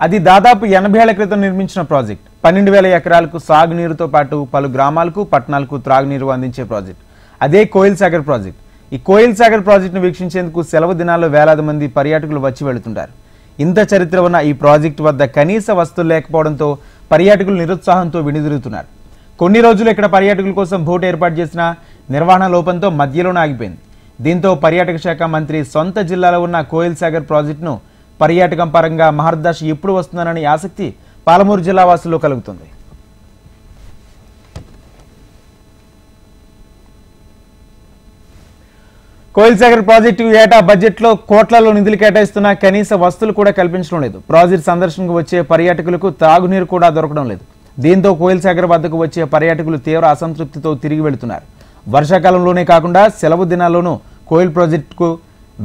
అది దాదాపు 80 ఏళ్ల క్రితం నిర్మించిన ప్రాజెక్ట్. 12,000 ఎకరాలకు సాగునీరుతో పాటు పలు గ్రామాలకు పట్టణాలకు త్రాగునీరు అందించే ప్రాజెక్ట్. అదే కోయిల్ సాగర్ ప్రాజెక్ట్. ఈ కోయిల్ సాగర్ ప్రాజెక్టును వీక్షించేందుకు సెలవు దినాల్లో వేలాది మంది పర్యాటకులు వచ్చి వెళుతుంటారు. ఇంత చరిత్ర ఉన్న ఈ ప్రాజెక్టు వద్ద కనీస వసతులు లేకపోవడంతో పర్యాటకులు నిరుత్సాహంతో వినిదిరుగుతున్నారు. కొన్ని రోజులు ఇక్కడ పర్యాటకుల కోసం బోట్ ఏర్పాటు చేసిన నిర్వహణ లోపంతో మధ్యలోనే ఆగిపోయింది. దీంతో పర్యాటక శాఖ మంత్రి సొంత జిల్లాలో ఉన్న కోయిల్ సాగర్ ప్రాజెక్టును పర్యాటకం పరంగా మహర్దశ ఎప్పుడు వస్తుందనని ఆసక్తి పాలమూరు జిల్లా వాసుల్లో కలుగుతుంది. కోయిల్ సాగర్ ప్రాజెక్టు ఏటా బడ్జెట్లో కోట్లలో నిధులు కేటాయిస్తున్నా కనీస వసతులు కూడా కల్పించడం లేదు. ప్రాజెక్టు సందర్శనకు వచ్చే పర్యాటకులకు తాగునీరు కూడా దొరకడం లేదు. దీంతో కోయిల్ సాగర్ వద్దకు వచ్చే పర్యాటకులు తీవ్ర అసంతృప్తితో తిరిగి వెళుతున్నారు. వర్షాకాలంలోనే కాకుండా సెలవు దినాల్లోనూ కోయిల్ ప్రాజెక్టుకు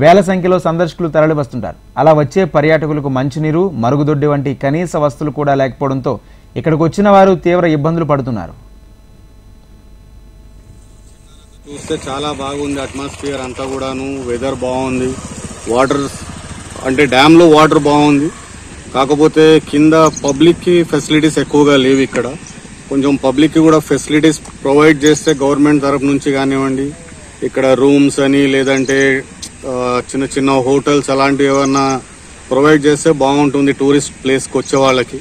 వేల సంఖ్యలో సందర్శకులు తరలి వస్తుంటారు. అలా వచ్చే పర్యాటకులకు మంచినీరు, మరుగుదొడ్డి వంటి కనీస వసతులు కూడా లేకపోవడంతో ఇక్కడికి వచ్చిన వారు తీవ్ర ఇబ్బందులు పడుతున్నారు. చూస్తే చాలా బాగుంది. అట్మాస్ఫియర్ అంతా కూడాను, వెదర్ బాగుంది, వాటర్ అంటే డ్యామ్ లో వాటర్ బాగుంది. కాకపోతే కింద పబ్లిక్ కి ఫెసిలిటీస్ ఎక్కువగా లేవు. ఇక్కడ కొంచెం పబ్లిక్ కి కూడా ఫెసిలిటీస్ ప్రొవైడ్ చేస్తే గవర్నమెంట్ తరఫు నుంచి కానివ్వండి, ఇక్కడ రూమ్స్ అని లేదంటే చిన్న చిన్న హోటల్స్ అలాంటివి ఏమన్నా ప్రొవైడ్ చేస్తే బాగుంటుంది. టూరిస్ట్ ప్లేస్కి వచ్చే వాళ్ళకి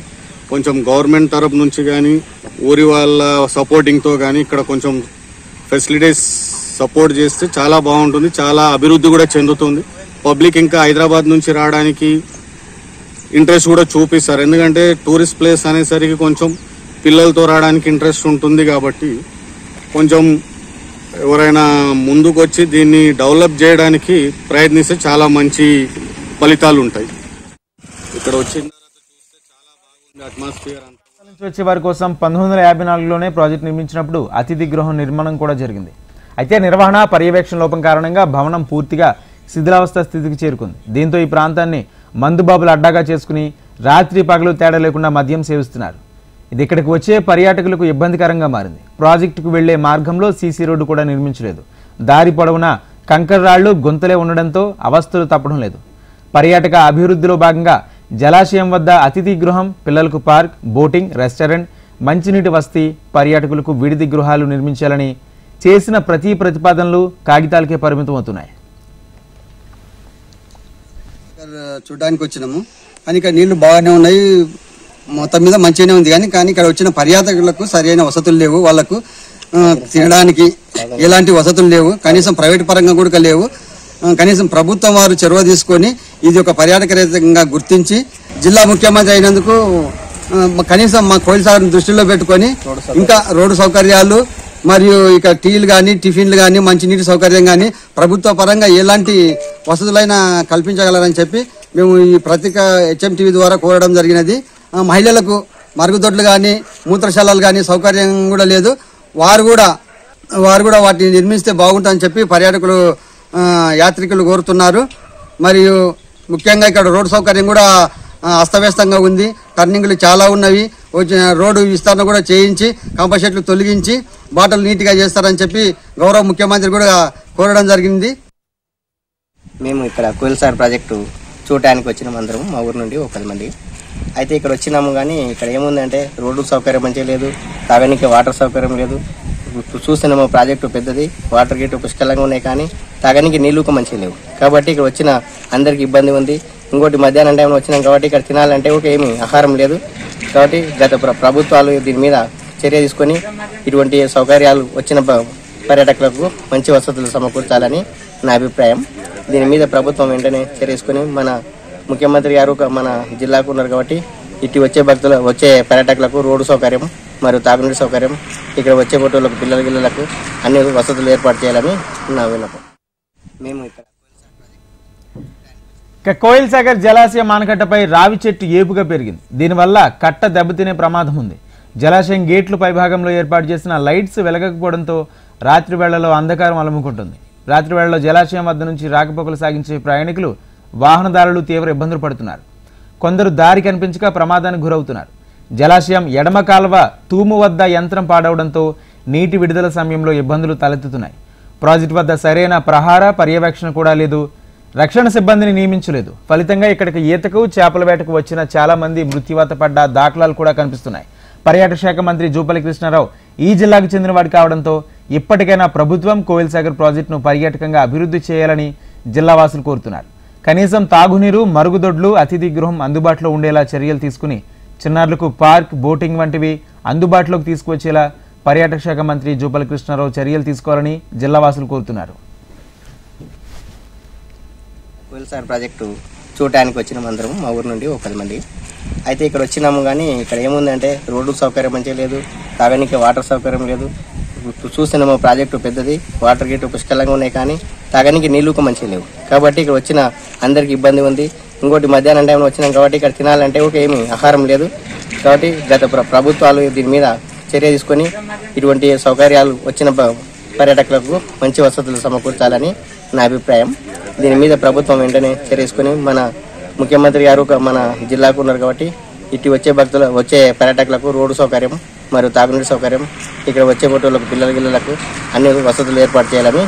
కొంచెం గవర్నమెంట్ తరఫు నుంచి కానీ ఊరి వాళ్ళ సపోర్టింగ్తో కానీ ఇక్కడ కొంచెం ఫెసిలిటీస్ సపోర్ట్ చేస్తే చాలా బాగుంటుంది. చాలా అభివృద్ధి కూడా చెందుతుంది. పబ్లిక్ ఇంకా హైదరాబాద్ నుంచి రావడానికి ఇంట్రెస్ట్ కూడా చూపిస్తారు. ఎందుకంటే టూరిస్ట్ ప్లేస్ అనేసరికి కొంచెం పిల్లలతో రావడానికి ఇంట్రెస్ట్ ఉంటుంది. కాబట్టి కొంచెం ఎవరైనా ముందుకు వచ్చి దీన్ని డెవలప్ చేయడానికి ప్రయత్నిస్తే చాలా మంచి ఫలితాలు ఉంటాయి. ఇక్కడ వచ్చిన తర్వాత చూస్తే చాలా బాగుంది అట్మాస్ఫియర్ అంతా. వచ్చే వారి కోసం 1954లోనే ప్రాజెక్టు నిర్మించినప్పుడు అతిథి గృహం నిర్మాణం కూడా జరిగింది. అయితే నిర్వహణ పర్యవేక్షణ లోపం కారణంగా భవనం పూర్తిగా శిథిలావస్థ స్థితికి చేరుకుంది. దీంతో ఈ ప్రాంతాన్ని మందుబాబులు అడ్డాగా చేసుకుని రాత్రి పగలు తేడా లేకుండా మద్యం సేవిస్తున్నారు. ఇది ఇక్కడికి వచ్చే పర్యాటకులకు ఇబ్బందికరంగా మారింది. ప్రాజెక్టుకు వెళ్లే మార్గంలో సీసీ రోడ్డు కూడా నిర్మించలేదు. దారి పొడవునా కంకర రాళ్లు, గుంతలే ఉండడంతో అవస్థలు తప్పడం లేదు. పర్యాటక అభివృద్ధిలో భాగంగా జలాశయం వద్ద అతిథి గృహం, పిల్లలకు పార్క్, బోటింగ్, రెస్టారెంట్, మంచినీటి వసతి, పర్యాటకులకు విడిది గృహాలు నిర్మించాలని చేసిన ప్రతి ప్రతిపాదనలు కాగితాలకే పరిమితం అవుతున్నాయి. చూడడానికి వచ్చినాము కానీ ఇక్కడ నీళ్లు బాగానే ఉన్నాయి, మొత్తం మీద మంచిగానే ఉంది. కానీ ఇక్కడ వచ్చిన పర్యాటకులకు సరైన వసతులు లేవు. వాళ్లకు తినడానికి ఎలాంటి వసతులు లేవు. కనీసం ప్రైవేట్ పరంగా కూడా లేవు. కనీసం ప్రభుత్వం వారు చొరవ తీసుకొని ఇది ఒక పర్యాటక రంగంగా గుర్తించి జిల్లా ముఖ్యమంత్రి అయినందుకు కనీసం మా కోయిల్ సాగర్ దృష్టిలో పెట్టుకొని ఇంకా రోడ్డు సౌకర్యాలు మరియు ఇక టీలు కానీ, టిఫిన్లు కానీ, మంచినీటి సౌకర్యం కానీ ప్రభుత్వ పరంగా ఎలాంటి వసతులైనా కల్పించగలరని చెప్పి మేము ఈ పత్రిక HMTV ద్వారా కోరడం జరిగినది. మహిళలకు మరుగుదొడ్లు కానీ, మూత్రశాలలు కానీ సౌకర్యం కూడా లేదు. వారు కూడా వాటిని నిర్మిస్తే బాగుంటుందని చెప్పి పర్యాటకులు, యాత్రికులు కోరుతున్నారు. మరియు ముఖ్యంగా ఇక్కడ రోడ్డు సౌకర్యం కూడా అస్తవ్యస్తంగా ఉంది. టర్నింగ్లు చాలా ఉన్నవి. రోడ్డు విస్తరణ కూడా చేయించి కంపషెట్లు తొలగించి బాటలు నీట్గా చేస్తారని చెప్పి గౌరవ ముఖ్యమంత్రి కూడా కోరడం జరిగింది. మేము ఇక్కడ కోయిల్ సాగర్ ప్రాజెక్టు చూడటానికి వచ్చినాం. అందరం మా ఊరు నుండి 10 మంది అయితే ఇక్కడ వచ్చినాము. కానీ ఇక్కడ ఏముందంటే రోడ్డు సౌకర్యం మంచిగా లేదు, తాగడానికి వాటర్ సౌకర్యం లేదు. చూస్తున్నాము ప్రాజెక్టు పెద్దది, వాటర్ గేటు పుష్కలంగా ఉన్నాయి, కానీ తాగడానికి నీళ్లు మంచిగా లేవు. కాబట్టి ఇక్కడ వచ్చిన అందరికి ఇబ్బంది ఉంది. ఇంకోటి మధ్యాహ్నం టైంలో వచ్చినాం కాబట్టి ఇక్కడ తినాలంటే ఒక ఏమి ఆహారం లేదు. కాబట్టి గత ప్రభుత్వాలు దీని మీద చర్య తీసుకొని ఇటువంటి సౌకర్యాలు వచ్చిన పర్యాటకులకు మంచి వసతులు సమకూర్చాలని నా అభిప్రాయం. దీని మీద ప్రభుత్వం వెంటనే చర్య తీసుకొని మన ముఖ్యమంత్రి గారు మన జిల్లాకు ఉన్నారు కాబట్టి ఇటు వచ్చే పర్యాటకులకు రోడ్డు సౌకర్యం మరియు తాగునీటి సౌకర్యం, ఇక్కడ వచ్చే బొట్టులకు పిల్లలకు అన్ని వసతులు ఏర్పాటు చేయాలని నా విన్నపం. మేము ఇక్కడ కోయిల్ సాగర్ జలాశయం ఆనకట్టపై రావి చెట్టు ఏపుగా పెరిగింది. దీనివల్ల కట్ట దెబ్బతినే ప్రమాదం ఉంది. జలాశయం గేట్లు పైభాగంలో ఏర్పాటు చేసిన లైట్స్ వెలగకపోవడంతో రాత్రి వేళలో అంధకారం అలముకుంటుంది. రాత్రి వేళలో జలాశయం వద్ద నుంచి రాకపోకలు సాగించే ప్రయాణికులు, వాహనదారులు తీవ్ర ఇబ్బందులు పడుతున్నారు. కొందరు దారి కనిపించక ప్రమాదానికి గురవుతున్నారు. జలాశయం ఎడమ కాల్వ తూము వద్ద యంత్రం పాడవడంతో నీటి విడుదల సమయంలో ఇబ్బందులు తలెత్తుతున్నాయి. ప్రాజెక్టు వద్ద సరైన ప్రహార పర్యవేక్షణ కూడా లేదు. రక్షణ సిబ్బందిని నియమించలేదు. ఫలితంగా ఇక్కడికి ఈతకు చేపల వేటకు వచ్చిన చాలా మంది మృత్యువాత పడ్డ దాఖలాలు కూడా కనిపిస్తున్నాయి. పర్యాటక శాఖ మంత్రి జూపల్లి కృష్ణారావు ఈ జిల్లాకు చెందినవాడు కావడంతో ఇప్పటికైనా ప్రభుత్వం కోయిల్ సాగర్ ప్రాజెక్టును పర్యాటకంగా అభివృద్ధి చేయాలని జిల్లావాసులు కోరుతున్నారు. కనీసం తాగునీరు, మరుగుదొడ్లు, అతిథి గృహం అందుబాటులో ఉండేలా చర్యలు తీసుకుని చిన్నారులకు పార్క్, బోటింగ్ వంటివి అందుబాటులోకి తీసుకువచ్చేలా పర్యాటక శాఖ మంత్రి జూపల్లి కృష్ణారావు చర్యలు తీసుకోవాలని జిల్లావాసులు కోరుతున్నారు. కోయిల్ సాగర్ ప్రాజెక్టు చూడటానికి వచ్చినాం అందరం, మా ఊరు నుండి 10 మంది. అయితే ఇక్కడ వచ్చినాము కానీ ఇక్కడ ఏముందంటే రోడ్డు సౌకర్యం మంచిగా లేదు, తాగడానికి వాటర్ సౌకర్యం లేదు. చూసినాము ప్రాజెక్టు పెద్దది, వాటర్ గేటు పుష్కలంగా ఉన్నాయి కానీ తాగడానికి నీళ్లు మంచిగా లేవు. కాబట్టి ఇక్కడ వచ్చిన అందరికి ఇబ్బంది ఉంది. ఇంకోటి మధ్యాహ్నం టైంలో వచ్చినాం కాబట్టి ఇక్కడ తినాలంటే ఒక ఏమి ఆహారం లేదు. కాబట్టి గత ప్రభుత్వాలు దీని మీద చర్య తీసుకొని ఇటువంటి సౌకర్యాలు వచ్చిన పర్యాటకులకు మంచి వసతులు సమకూర్చాలని నా అభిప్రాయం. దీని మీద ప్రభుత్వం వెంటనే చర్య తీసుకొని మన ముఖ్యమంత్రి గారు మన జిల్లాకు ఉన్నారు కాబట్టి ఇటు వచ్చే పర్యాటకులకు రోడ్డు సౌకర్యం మరియు తాగునీటి సౌకర్యం, ఇక్కడ వచ్చే బొట్టులకు పిల్లలకు అన్ని వసతులు ఏర్పాటు చేయాలని